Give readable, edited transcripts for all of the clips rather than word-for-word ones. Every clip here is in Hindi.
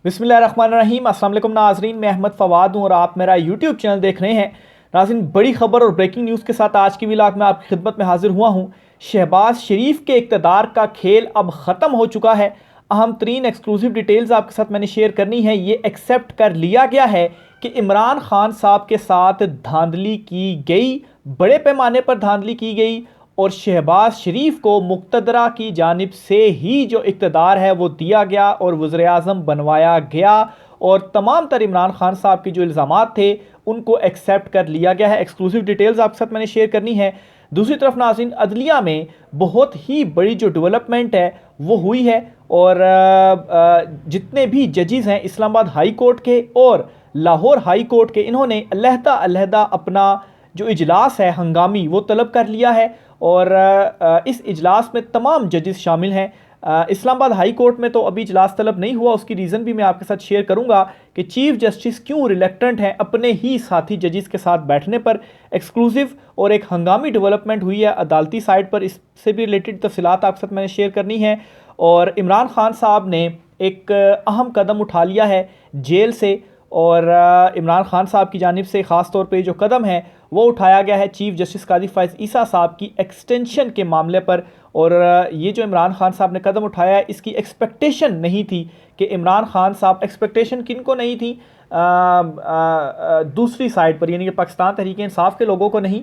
बिस्मिल्लाहिर्रहमानिर्रहीम। अस्सलाम वालेकुम नाज़रीन, मैं अहमद फ़वाद हूँ और आप मेरा यूट्यूब चैनल देख रहे हैं। नाज़रीन, बड़ी खबर और ब्रेकिंग न्यूज़ के साथ आज की व्लॉग में आपकी खिदमत में हाजिर हुआ हूँ। शहबाज शरीफ के इक़्तिदार का खेल अब ख़त्म हो चुका है। अहम तरीन एक्सक्लूसिव डिटेल्स आपके साथ मैंने शेयर करनी है। ये एक्सेप्ट कर लिया गया है कि इमरान खान साहब के साथ धांधली की गई, बड़े पैमाने पर धांधली की गई और शहबाज शरीफ को मुक़्तदरा की जानिब से ही जो इक़्तिदार है वो दिया गया और वज़ीर आज़म बनवाया गया और तमाम तर इमरान खान साहब के जो इल्ज़ामात थे उनको एक्सेप्ट कर लिया गया है। एक्सक्लूसिव डिटेल्स आपके साथ मैंने शेयर करनी है। दूसरी तरफ नाज़रीन, अदलिया में बहुत ही बड़ी जो डेवलपमेंट है वो हुई है और जितने भी जजेस हैं इस्लामाबाद हाई कोर्ट के और लाहौर हाई कोर्ट के, इन्होंने अलहदा अपना जो इजलास है हंगामी वो तलब कर लिया है और इस इजलास में तमाम जजेस शामिल हैं। इस्लामाबाद हाई कोर्ट में तो अभी इजलास तलब नहीं हुआ, उसकी रीज़न भी मैं आपके साथ शेयर करूंगा कि चीफ जस्टिस क्यों रिलेक्टेंट हैं अपने ही साथी जजेस के साथ बैठने पर। एक्सक्लूसिव और एक हंगामी डेवलपमेंट हुई है अदालती साइड पर, इससे भी रिलेटेड तफसीलात आपके साथ मैंने शेयर करनी है। और इमरान खान साहब ने एक अहम कदम उठा लिया है जेल से और इमरान खान साहब की जानिब से ख़ास तौर पे जो कदम है वो उठाया गया है चीफ जस्टिस काजी फ़ैज़ ईसा साहब की एक्सटेंशन के मामले पर। और ये जो इमरान खान साहब ने कदम उठाया है इसकी एक्सपेक्टेशन नहीं थी कि इमरान खान साहब, एक्सपेक्टेशन किन को नहीं थी, दूसरी साइड पर यानी कि पाकिस्तान तहरीक इंसाफ के लोगों को नहीं,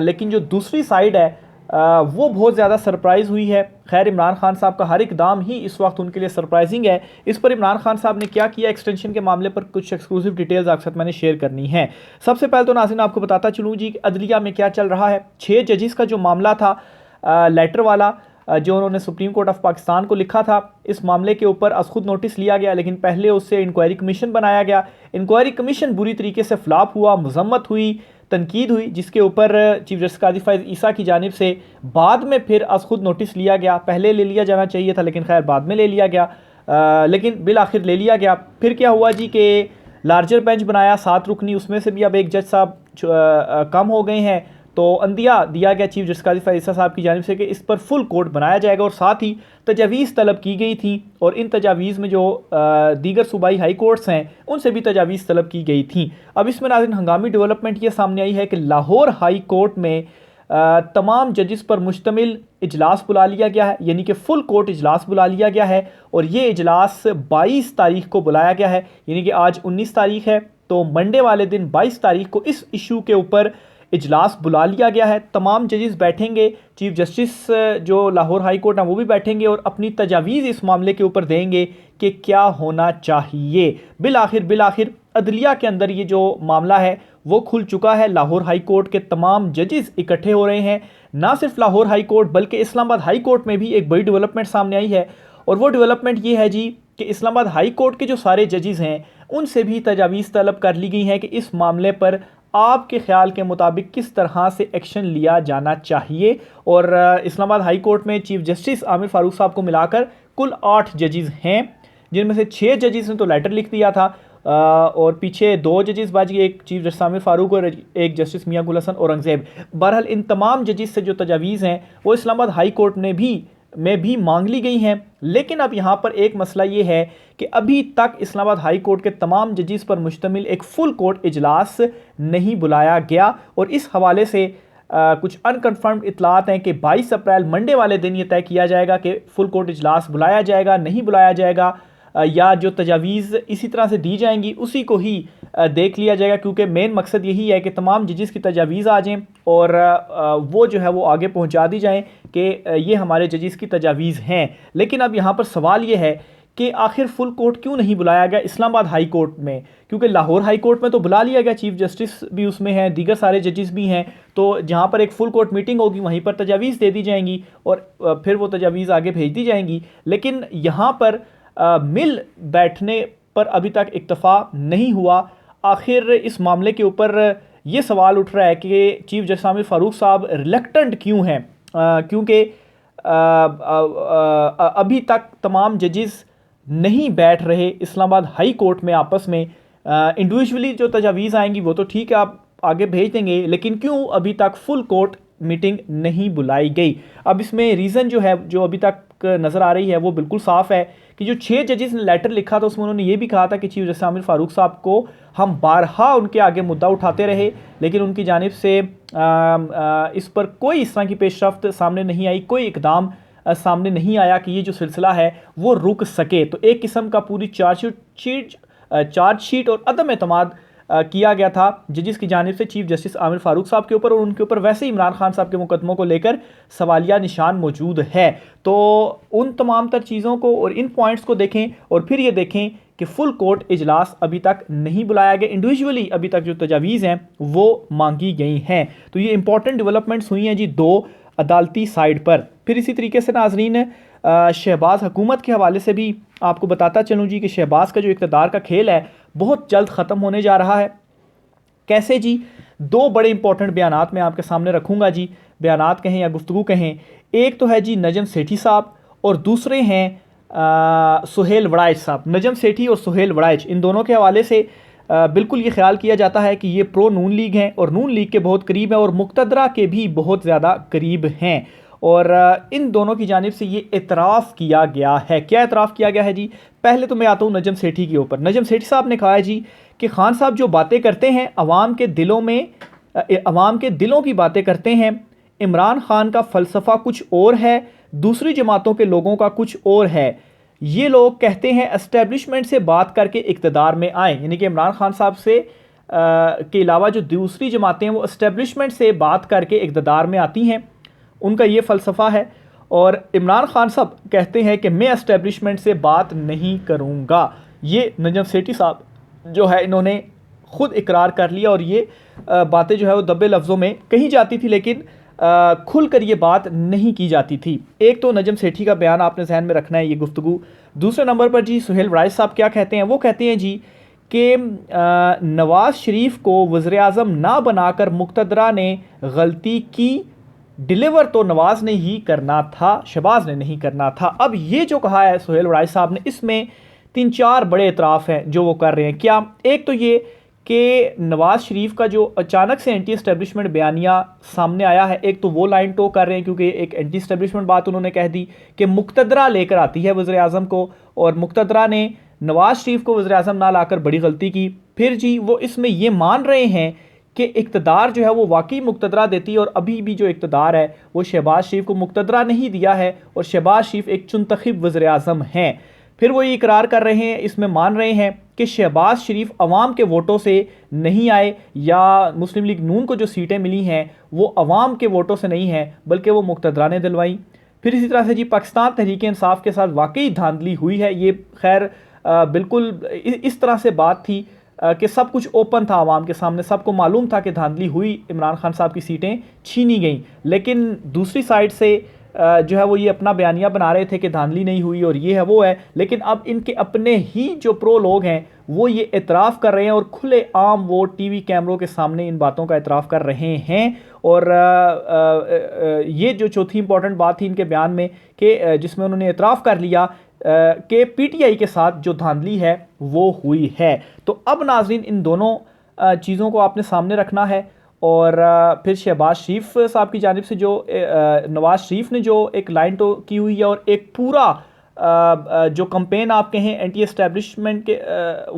लेकिन जो दूसरी साइड है वो बहुत ज़्यादा सरप्राइज़ हुई है। खैर, इमरान खान साहब का हर इकदाम ही इस वक्त उनके लिए सरप्राइजिंग है। इस पर इमरान खान साहब ने क्या किया एक्सटेंशन के मामले पर कुछ एक्सक्लूसिव डिटेल्स आपके साथ मैंने शेयर करनी है। सबसे पहले तो नाज़रीन आपको बताता चलूँ जी कि अदलिया में क्या चल रहा है। 6 जजेस का जो मामला था लेटर वाला, जो उन्होंने सुप्रीम कोर्ट ऑफ पाकिस्तान को लिखा था, इस मामले के ऊपर आज खुद नोटिस लिया गया, लेकिन पहले उससे इंक्वायरी कमीशन बनाया गया। इंक्वायरी कमीशन बुरी तरीके से फ्लॉप हुआ, मजम्मत हुई, तनकीद हुई, जिसके ऊपर चीफ जस्टिस काजी फ़ैज़ ईसा की जानिब से बाद में फिर आज खुद नोटिस लिया गया। पहले ले लिया जाना चाहिए था लेकिन खैर बाद में ले लिया गया, लेकिन बिल आखिर ले लिया गया। फिर क्या हुआ जी कि लार्जर बेंच बनाया 7 रुकनी, उसमें से भी अब एक जज साहब कम हो गए हैं, तो अंदिया दिया गया चीफ जस्टिस काजी फ़ैज़ ईसा साहब की जानिब से कि इस पर फुल कोर्ट बनाया जाएगा और साथ ही तजावीज़ तलब की गई थी और इन तजावीज़ में जो दीगर सूबाई हाई कोर्ट्स हैं उनसे भी तजावीज़ तलब की गई थी। अब इसमें नाज़रीन हंगामी डेवलपमेंट ये सामने आई है कि लाहौर हाई कोर्ट में तमाम जजेस पर मुश्तमिल इजलास बुला लिया गया है, यानी कि फुल कोर्ट इजलास बुला लिया गया है और ये इजलास 22 तारीख को बुलाया गया है, यानी कि आज 19 तारीख है, तो मंडे वाले दिन 22 तारीख को इस इशू के ऊपर इजलास बुला लिया गया है। तमाम जजेस बैठेंगे, चीफ जस्टिस जो लाहौर हाई कोर्ट है वो भी बैठेंगे और अपनी तजावीज़ इस मामले के ऊपर देंगे कि क्या होना चाहिए। बिल आखिर अदलिया के अंदर ये जो मामला है वो खुल चुका है। लाहौर हाई कोर्ट के तमाम जजेस इकट्ठे हो रहे हैं। ना सिर्फ लाहौर हाई कोर्ट बल्कि इस्लामाबाद हाई कोर्ट में भी एक बड़ी डेवलपमेंट सामने आई है और वो डेवलपमेंट ये है जी कि इस्लामाबाद हाई कोर्ट के जो सारे जजेस हैं उनसे भी तजावीज़ तलब कर ली गई हैं कि इस मामले पर आपके ख्याल के मुताबिक किस तरह से एक्शन लिया जाना चाहिए। और इस्लामाबाद हाई कोर्ट में चीफ जस्टिस आमिर फारूक साहब को मिलाकर कुल 8 जजेस हैं, जिनमें से 6 जजेस ने तो लेटर लिख दिया था और पीछे 2 जजेस बाजी, एक चीफ जस्टिस आमिर फारूक और एक जस्टिस मियां गुल हसन औरंगज़ेब। बहरहाल इन तमाम जजेस से जो तजावीज़ हैं वो इस्लामाबाद हाई कोर्ट में भी मांग ली गई हैं। लेकिन अब यहाँ पर एक मसला ये है कि अभी तक इस्लामाबाद हाई कोर्ट के तमाम जजेस पर मुश्तमिल एक फुल कोर्ट इजलास नहीं बुलाया गया और इस हवाले से कुछ अनकन्फर्म्ड इतलात हैं कि 22 अप्रैल मंडे वाले दिन ये तय किया जाएगा कि फुल कोर्ट इजलास बुलाया जाएगा, नहीं बुलाया जाएगा, या जो तजावीज़ इसी तरह से दी जाएंगी उसी को ही देख लिया जाएगा, क्योंकि मेन मकसद यही है कि तमाम जजेस की तजावीज़ आ जाएं और वो जो है वो आगे पहुंचा दी जाएं कि ये हमारे जजेस की तजावीज़ हैं। लेकिन अब यहाँ पर सवाल ये है कि आखिर फुल कोर्ट क्यों नहीं बुलाया गया इस्लामाबाद हाई कोर्ट में, क्योंकि लाहौर हाई कोर्ट में तो बुला लिया गया, चीफ जस्टिस भी उसमें हैं, दीगर सारे जजेस भी हैं, तो जहाँ पर एक फुल कोर्ट मीटिंग होगी वहीं पर तजावीज़ दे दी जाएंगी और फिर वो तजावीज़ आगे भेज दी जाएंगी। लेकिन यहाँ पर मिल बैठने पर अभी तक इत्तफाक नहीं हुआ। आखिर इस मामले के ऊपर ये सवाल उठ रहा है कि चीफ जस्टिस आमिर फारूक साहब रिलेक्टेंट क्यों हैं, क्योंकि अभी तक तमाम जजेस नहीं बैठ रहे इस्लामाबाद हाई कोर्ट में आपस में। इंडिविजुअली जो तजावीज़ आएंगी वो तो ठीक है, आप आगे भेज देंगे, लेकिन क्यों अभी तक फुल कोर्ट मीटिंग नहीं बुलाई गई? अब इसमें रीज़न जो है जो अभी तक नज़र आ रही है वो बिल्कुल साफ़ है कि जो 6 जजेस ने लेटर लिखा था उसमें उन्होंने ये भी कहा था कि चीफ जस्टिस आमिर फारूक साहब को हम बारहा उनके आगे मुद्दा उठाते रहे, लेकिन उनकी जानिब से इस पर कोई इस तरह की पेशरफ्त सामने नहीं आई, कोई इकदाम सामने नहीं आया कि ये जो सिलसिला है वो रुक सके। तो एक किस्म का पूरी चार्जशीट और अदम एतमाद किया गया था जजिस की जानिब से चीफ जस्टिस आमिर फारूक साहब के ऊपर, और उनके ऊपर वैसे ही इमरान खान साहब के मुकदमों को लेकर सवालिया निशान मौजूद है। तो उन तमाम तर चीज़ों को और इन पॉइंट्स को देखें और फिर ये देखें कि फुल कोर्ट इजलास अभी तक नहीं बुलाया गया, इंडिविजुअली अभी तक जो तजावीज़ हैं वो मांगी गई हैं। तो ये इंपॉर्टेंट डेवलपमेंट्स हुई हैं जी दो अदालती साइड पर। फिर इसी तरीके से नाजरीन शहबाज हुकूमत के हवाले से भी आपको बताता चलूँ जी कि शहबाज का जो इक़्तिदार का खेल है बहुत जल्द ख़त्म होने जा रहा है। कैसे जी? दो बड़े इंपॉर्टेंट बयानात मैं आपके सामने रखूँगा जी, बयानात कहें या गुफ्तगू कहें। एक तो है जी नजम सेठी साहब और दूसरे हैं सुहेल वड़ाइच साहब। नजम सेठी और सुहेल वड़ाइच, इन दोनों के हवाले से बिल्कुल ये ख्याल किया जाता है कि ये प्रो नून लीग हैं और नून लीग के बहुत करीब हैं और मुक़्तदरा के भी बहुत ज़्यादा करीब हैं। और इन दोनों की जानिब से ये एतराफ़ किया गया है। क्या एतराफ़ किया गया है जी? पहले तो मैं आता हूँ नजम सेठी के ऊपर। नजम सेठी साहब ने कहा है जी कि खान साहब जो बातें करते हैं अवाम के दिलों में, अवाम के दिलों की बातें करते हैं। इमरान खान का फ़लसफ़ा कुछ और है, दूसरी जमातों के लोगों का कुछ और है। ये लोग कहते हैं एस्टेब्लिशमेंट से बात करके इक़्तिदार में आए, यानी कि इमरान खान साहब से के अलावा जो दूसरी जमातें हैं वो एस्टेब्लिशमेंट से बात करके इक़्तिदार में आती हैं, उनका ये फ़लसफ़ा है। और इमरान खान साहब कहते हैं कि मैं एस्टेब्लिशमेंट से बात नहीं करूँगा। ये नजम सेठी साहब जो है इन्होंने ख़ुद इकरार कर लिया, और ये बातें जो है वो दबे लफ्ज़ों में कही जाती थी लेकिन खुल कर ये बात नहीं की जाती थी। एक तो नजम सेठी का बयान आपने जहन में रखना है, ये गुफ्तगू। दूसरे नंबर पर जी सुहेल वड़ाइच साहब क्या कहते हैं? वो कहते हैं जी कि नवाज़ शरीफ को वज़ीर-ए-आज़म ना बनाकर मुक़्तदरा ने गलती की, डिलीवर तो नवाज़ ने ही करना था, शहबाज ने नहीं करना था। अब ये जो कहा है सुहेल वड़ाइच साहब ने, इसमें 3-4 बड़े एतराफ़ हैं जो वो कर रहे हैं। क्या? एक तो ये कि नवाज़ शरीफ का जो अचानक से एंटी एस्टेब्लिशमेंट बयानिया सामने आया है, एक तो वो लाइन टो कर रहे हैं क्योंकि एक एंटी एस्टेब्लिशमेंट बात उन्होंने कह दी कि मुक़्तदरा लेकर आती है वज़ीर-ए-आज़म को, और मुक़्तदरा ने नवाज़ शरीफ को वज़ीर-ए-आज़म ना लाकर बड़ी गलती की। फिर जी वो इसमें ये मान रहे हैं कि इक़्तिदार जो है वो वाकई मुक़्तदरा देती है, और अभी भी जो इक़्तिदार है वो शहबाज शरीफ को मुक़्तदरा नहीं दिया है, और शहबाज शरीफ एक चुनतखब वज़ीर-ए-आज़म हैं। फिर वो ये इकरार कर रहे हैं, इसमें मान रहे हैं कि शहबाज शरीफ अवाम के वोटों से नहीं आए, या मुस्लिम लीग नून को जो सीटें मिली हैं वो अवाम के वोटों से नहीं है बल्कि वो मुक़्तदरा ने दिलवाई। फिर इसी तरह से जी पाकिस्तान तहरीक इंसाफ के साथ वाकई धांधली हुई है। ये खैर बिल्कुल इस तरह से बात थी कि सब कुछ ओपन था आवाम के सामने, सबको मालूम था कि धांधली हुई, इमरान खान साहब की सीटें छीनी गई। लेकिन दूसरी साइड से जो है वो ये अपना बयानिया बना रहे थे कि धांधली नहीं हुई और ये है वो है। लेकिन अब इनके अपने ही जो प्रो लोग हैं वो ये एतराफ़ कर रहे हैं, और खुले आम वो टीवी कैमरों के सामने इन बातों का एतराफ़ कर रहे हैं। और ये जो चौथी इंपॉर्टेंट बात थी इनके बयान में कि जिसमें उन्होंने एतराफ़ कर लिया कि पीटीआई के साथ जो धांधली है वो हुई है। तो अब नाजरीन इन दोनों चीज़ों को आपने सामने रखना है। और फिर शहबाज शरीफ साहब की जानिब से जो नवाज़ शरीफ ने जो एक लाइन तो की हुई है, और एक पूरा जो कंपेन आप कहें एंटी एस्टेब्लिशमेंट के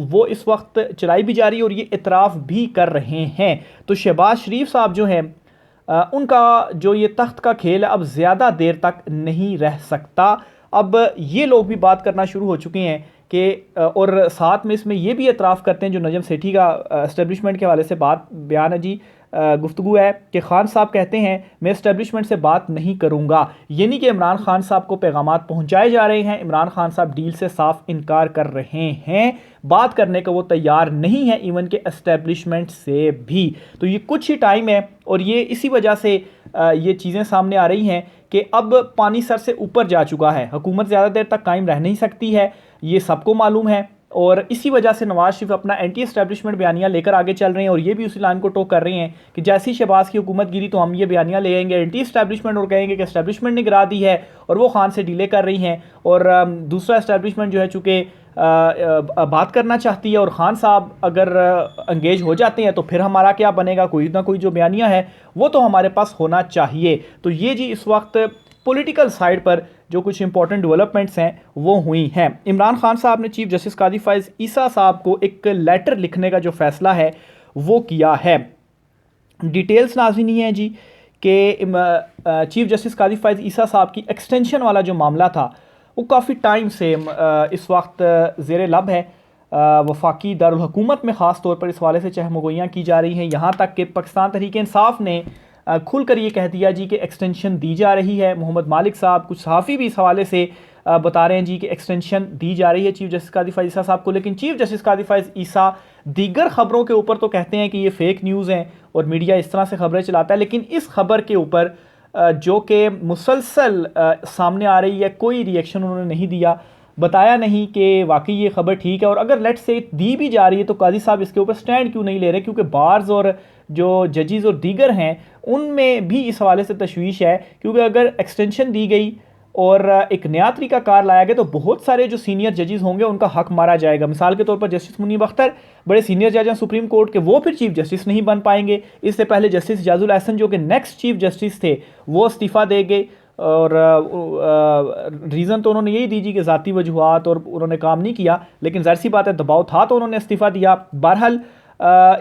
वो इस वक्त चलाई भी जा रही है, और ये इतराफ़ भी कर रहे हैं। तो शहबाज शरीफ साहब जो हैं उनका जो ये तख्त का खेल है अब ज़्यादा देर तक नहीं रह सकता। अब ये लोग भी बात करना शुरू हो चुके हैं कि और साथ में इसमें ये भी एतराफ़ करते हैं, जो नजम सेठी का एस्टेब्लिशमेंट के हवाले से बात बयान है जी, गुफ्तगू है कि खान साहब कहते हैं मैं एस्टेब्लिशमेंट से बात नहीं करूंगा, यानी कि इमरान खान साहब को पैगामात पहुंचाए जा रहे हैं। इमरान खान साहब डील से साफ इनकार कर रहे हैं, बात करने को वो तैयार नहीं है इवन के एस्टेब्लिशमेंट से भी। तो ये कुछ ही टाइम है, और ये इसी वजह से ये चीज़ें सामने आ रही हैं कि अब पानी सर से ऊपर जा चुका है, हुकूमत ज़्यादा देर तक कायम रह नहीं सकती है, ये सबको मालूम है। और इसी वजह से नवाज़ शरीफ अपना एंटी एस्टेब्लिशमेंट बयानिया लेकर आगे चल रहे हैं, और ये भी उसी लाइन को टोक कर रहे हैं कि जैसी शहबाज की हुकूमत गिरी तो हम ये बयानिया ले आएंगे एंटी एस्टेब्लिशमेंट, और कहेंगे कि एस्टेब्लिशमेंट ने गिरा दी है और वो खान से डीले कर रही हैं। और दूसरा एस्टेब्लिशमेंट जो है चूँकि बात करना चाहती है, और ख़ान साहब अगर इंगेज हो जाते हैं तो फिर हमारा क्या बनेगा, कोई ना कोई जो बयानिया है वो तो हमारे पास होना चाहिए। तो ये जी इस वक्त पॉलिटिकल साइड पर जो कुछ इंपॉर्टेंट डेवलपमेंट्स हैं वो हुई हैं। इमरान खान साहब ने चीफ जस्टिस काजी फाइज ईसा साहब को एक लेटर लिखने का जो फैसला है वो किया है। डिटेल्स नाज़रीन नहीं है जी कि चीफ जस्टिस काजी फाइज ईसा साहब की एक्सटेंशन वाला जो मामला था वो काफ़ी टाइम से इस वक्त ज़ेर लब है। वफाकी दारुल हुकूमत में ख़ास तौर पर इस हवाले से चहमगोइयाँ की जा रही हैं, यहाँ तक कि पाकिस्तान तहरीक इंसाफ ने खुल कर ये कह दिया जी कि एक्सटेंशन दी जा रही है। मोहम्मद मालिक साहब, कुछ सहाफ़ी भी इस हवाले से बता रहे हैं जी कि एक्सटेंशन दी जा रही है चीफ जस्टिस काजी फाइज ईसा साहब को। लेकिन चीफ जस्टिस काजी फाइज ईसा दीगर ख़बरों के ऊपर तो कहते हैं कि ये फ़ेक न्यूज़ हैं और मीडिया इस तरह से ख़बरें चलाता है, लेकिन इस खबर के ऊपर जो कि मुसलसल सामने आ रही है कोई रिएक्शन उन्होंने नहीं दिया, बताया नहीं कि वाकई ये खबर ठीक है। और अगर लेट से दी भी जा रही है तो काजी साहब इसके ऊपर स्टैंड क्यों नहीं ले रहे, क्योंकि बार्स और जो जजेस और दीगर हैं उनमें भी इस हवाले से तशवीश है। क्योंकि अगर एक्सटेंशन दी गई और एक नया तरीका कार लाया गया तो बहुत सारे जो सीनियर जजेस होंगे उनका हक मारा जाएगा। मिसाल के तौर पर जस्टिस मुनीब अख्तर बड़े सीनियर जज हैं सुप्रीम कोर्ट के, वो फिर चीफ जस्टिस नहीं बन पाएंगे। इससे पहले जस्टिस इजाजुल एहसन जो कि नेक्स्ट चीफ जस्टिस थे वो इस्तीफ़ा देंगे और रीज़न तो उन्होंने यही दी जी कि ज़ाती वजूहात और उन्होंने काम नहीं किया, लेकिन ज़ाहिर सी बात है दबाव था तो उन्होंने इस्तीफ़ा दिया। बहरहाल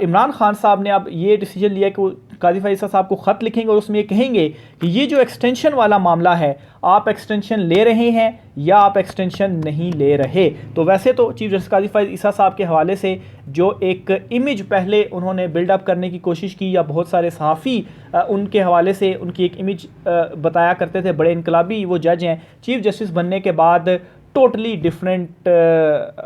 इमरान खान साहब ने अब ये डिसीजन लिया कि वो काजी फाइज ईसा साहब को ख़त लिखेंगे और उसमें ये कहेंगे कि ये जो एक्सटेंशन वाला मामला है आप एक्सटेंशन ले रहे हैं या आप एक्सटेंशन नहीं ले रहे। तो वैसे तो चीफ जस्टिस काजी फाइज ईसा साहब के हवाले से जो एक इमेज पहले उन्होंने बिल्डअप करने की कोशिश की, या बहुत सारे सहाफ़ी उनके हवाले से उनकी एक इमेज बताया करते थे, बड़े इनकलाबी वो जज हैं, चीफ जस्टिस बनने के बाद टोटली डिफरेंट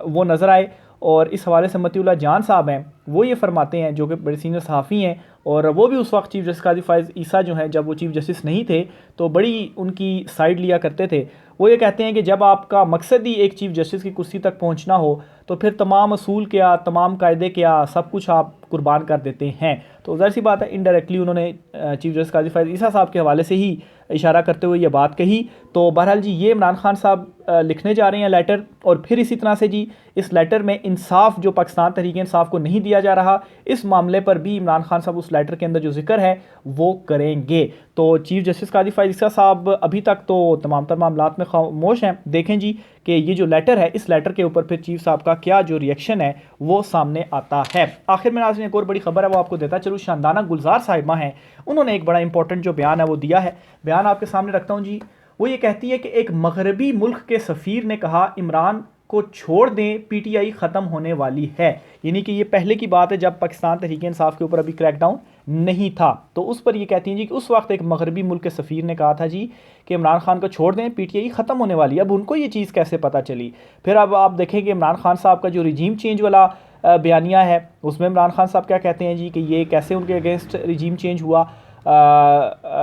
वो नज़र आए। और इस हवाले से मतीउल्लाह जान साहब हैं वो ये फरमाते हैं, जो कि बड़े सीनियर सहाफ़ी हैं और वो भी उस वक्त चीफ जस्टिस काजी फाइज ईसा जो हैं जब वो चीफ जस्टिस नहीं थे तो बड़ी उनकी साइड लिया करते थे। वो ये कहते हैं कि जब आपका मकसद ही एक चीफ जस्टिस की कुर्सी तक पहुंचना हो तो फिर तमाम असूल क्या, तमाम कायदे क्या, सब कुछ आप कुर्बान कर देते हैं। तो ज़ाहिर सी बात है इनडायरेक्टली उन्होंने चीफ जस्टिस काजी फाइज ईसा साहब के हवाले से ही इशारा करते हुए ये बात कही। तो बहरहाल जी ये इमरान खान साहब लिखने जा रहे हैं लेटर, और फिर इसी तरह से जी इस लेटर में इंसाफ जो पाकिस्तान तहरीक इंसाफ को नहीं दिया जा रहा, इस मामले पर भी इमरान खान साहब उस लेटर के अंदर जो जिक्र है वो करेंगे। तो चीफ जस्टिस काजी फाइज ईसा साहब अभी तक तो तमाम मामलात में खामोश हैं। देखें जी कि ये जो लेटर है इस लेटर के ऊपर फिर चीफ साहब का क्या जो रिएक्शन है वो सामने आता है। आखिर में नाज़रीन एक और बड़ी खबर है वो आपको देता चलूँ। शानदाना गुलजार साहिबा हैं, उन्होंने एक बड़ा इंपॉर्टेंट जो बयान है वो दिया है। बयान आपके सामने रखता हूँ जी। वो ये कहती है कि एक मगरबी मुल्क के सफ़ीर ने कहा इमरान को छोड़ दें, पीटीआई ख़त्म होने वाली है। यानी कि ये पहले की बात है जब पाकिस्तान तहरीक इंसाफ के ऊपर अभी क्रैकडाउन नहीं था। तो उस पर ये कहती हैं जी कि उस वक्त एक मगरबी मुल्क के सफ़ीर ने कहा था जी कि इमरान खान को छोड़ दें, पीटीआई ख़त्म होने वाली है। अब उनको ये चीज़ कैसे पता चली? फिर अब आप देखेंगे इमरान खान साहब का जो रिजीम चेंज वाला बयानिया है उसमें इमरान खान साहब क्या कहते हैं जी कि ये कैसे उनके अगेंस्ट रिजीम चेंज हुआ।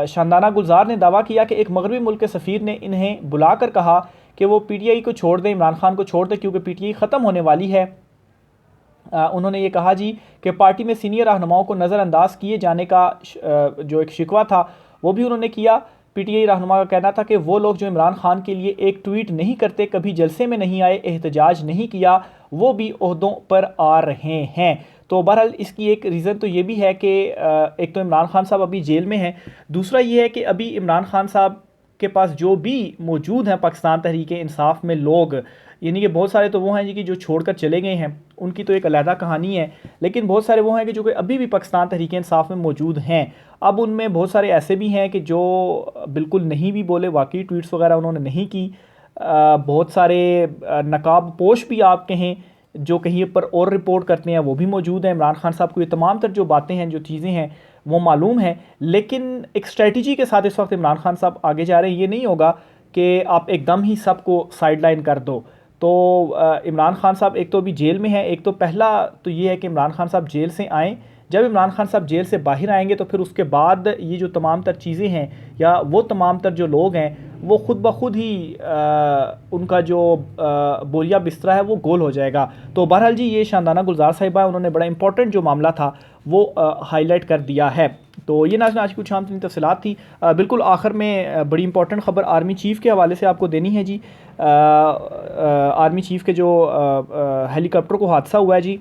शानदाना गुलजार ने दावा किया कि एक मगरबी मुल्क के सफ़ीर ने इन्हें बुलाकर कहा कि वो पीटीआई को छोड़ दें, इमरान खान को छोड़ दें क्योंकि पीटीआई ख़त्म होने वाली है। उन्होंने ये कहा जी कि पार्टी में सीनियर रहनुमाओं को नज़रअंदाज किए जाने का जो एक शिकवा था वो भी उन्होंने किया। पीटीआई रहनुमा का कहना था कि वो लोग जो इमरान खान के लिए एक ट्वीट नहीं करते, कभी जलसे में नहीं आए, एहतजाज नहीं किया, वो भी ओहदों पर आ रहे हैं। तो बहरहाल इसकी एक रीज़न तो ये भी है कि एक तो इमरान खान साहब अभी जेल में हैं, दूसरा ये है कि अभी इमरान खान साहब के पास जो भी मौजूद हैं पाकिस्तान तहरीक इंसाफ में लोग, यानी कि बहुत सारे तो वो हैं जी कि जो छोड़कर चले गए हैं, उनकी तो एक अलहदा कहानी है, लेकिन बहुत सारे वो हैं कि जो कि अभी भी पाकिस्तान तहरीक इंसाफ में मौजूद हैं। अब उनमें बहुत सारे ऐसे भी हैं कि जो बिल्कुल नहीं भी बोले, वाकई ट्वीट्स वगैरह उन्होंने नहीं की। बहुत सारे नकाब पोश भी आप कहें जो कहीं पर और रिपोर्ट करते हैं वो भी मौजूद हैं। इमरान खान साहब को ये तमाम तर जो बातें हैं, जो चीज़ें हैं वो मालूम है, लेकिन एक स्ट्रेटजी के साथ इस वक्त इमरान खान साहब आगे जा रहे हैं। ये नहीं होगा कि आप एकदम ही सबको साइडलाइन कर दो। तो इमरान खान साहब एक तो अभी जेल में है, एक तो पहला तो ये है कि इमरान खान साहब जेल से आएँ। जब इमरान खान साहब जेल से बाहर आएंगे तो फिर उसके बाद ये जो तमाम तर चीज़ें हैं या वो तमाम तर जो लोग हैं वो ख़ुद ब खुद ही उनका जो बोरिया बिस्तरा है वो गोल हो जाएगा। तो बहरहाल जी ये शानदाना गुलजार साहिबा उन्होंने बड़ा इंपॉर्टेंट जो मामला था वो हाईलाइट कर दिया है। तो ये नाज़रीन आज कुछ आम तफसीलात थी। बिल्कुल आखिर में बड़ी इंपॉर्टेंट ख़बर आर्मी चीफ़ के हवाले से आपको देनी है जी। आर्मी चीफ़ के जो हेलीकॉप्टर को हादसा हुआ है जी,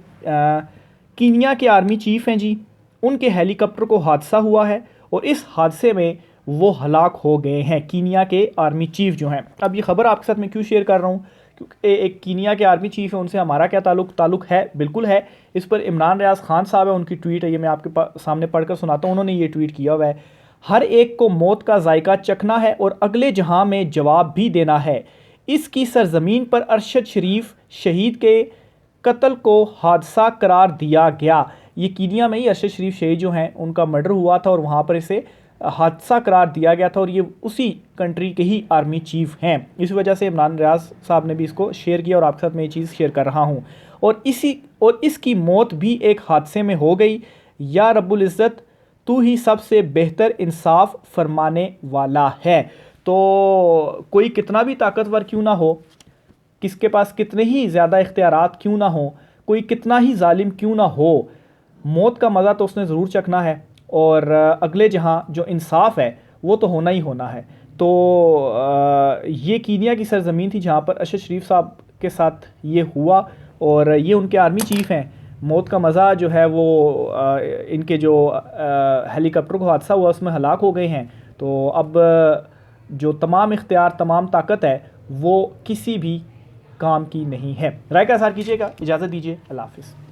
कीनिया के आर्मी चीफ़ हैं जी, उनके हेलीकॉप्टर को हादसा हुआ है और इस हादसे में वो हलाक हो गए हैं, कीनिया के आर्मी चीफ जो हैं। अब ये खबर आपके साथ मैं क्यों शेयर कर रहा हूँ, क्योंकि एक कीनिया के आर्मी चीफ है, उनसे हमारा क्या ताल्लुक़ है, बिल्कुल है। इस पर इमरान रियाज खान साहब है, उनकी ट्वीट है, ये मैं आपके सामने पढ़कर सुनाता हूँ। उन्होंने ये ट्वीट किया हुआ है, हर एक को मौत का जायका चखना है और अगले जहां में जवाब भी देना है। इसकी सरजमीन पर अरशद शरीफ शहीद के कत्ल को हादसा करार दिया गया। ये कीनिया में ही अरशद शरीफ शहीद जो हैं उनका मर्डर हुआ था और वहाँ पर इसे हादसा करार दिया गया था, और ये उसी कंट्री के ही आर्मी चीफ हैं। इस वजह से इमरान रियाज साहब ने भी इसको शेयर किया और आपके साथ मैं ये चीज़ शेयर कर रहा हूँ। और इसकी मौत भी एक हादसे में हो गई। या रब्बुल इज़्ज़त, तू ही सबसे बेहतर इंसाफ फरमाने वाला है। तो कोई कितना भी ताकतवर क्यों ना हो, किसके पास कितने ही ज़्यादा इख्तियारात क्यों ना हो, कोई कितना ही जालिम क्यों ना हो, मौत का मज़ा तो उसने ज़रूर चखना है, और अगले जहां जो इंसाफ है वो तो होना ही होना है। तो ये कीनिया की सरजमीन थी जहाँ पर अरशद शरीफ साहब के साथ ये हुआ, और ये उनके आर्मी चीफ हैं। मौत का मज़ा जो है वो इनके जो हेलीकॉप्टर को हादसा हुआ उसमें हलाक हो गए हैं। तो अब जो तमाम इख्तियार, तमाम ताकत है, वो किसी भी काम की नहीं है। राय का इज़हार कीजिएगा, इजाज़त दीजिए, अल्लाह हाफ़िज़।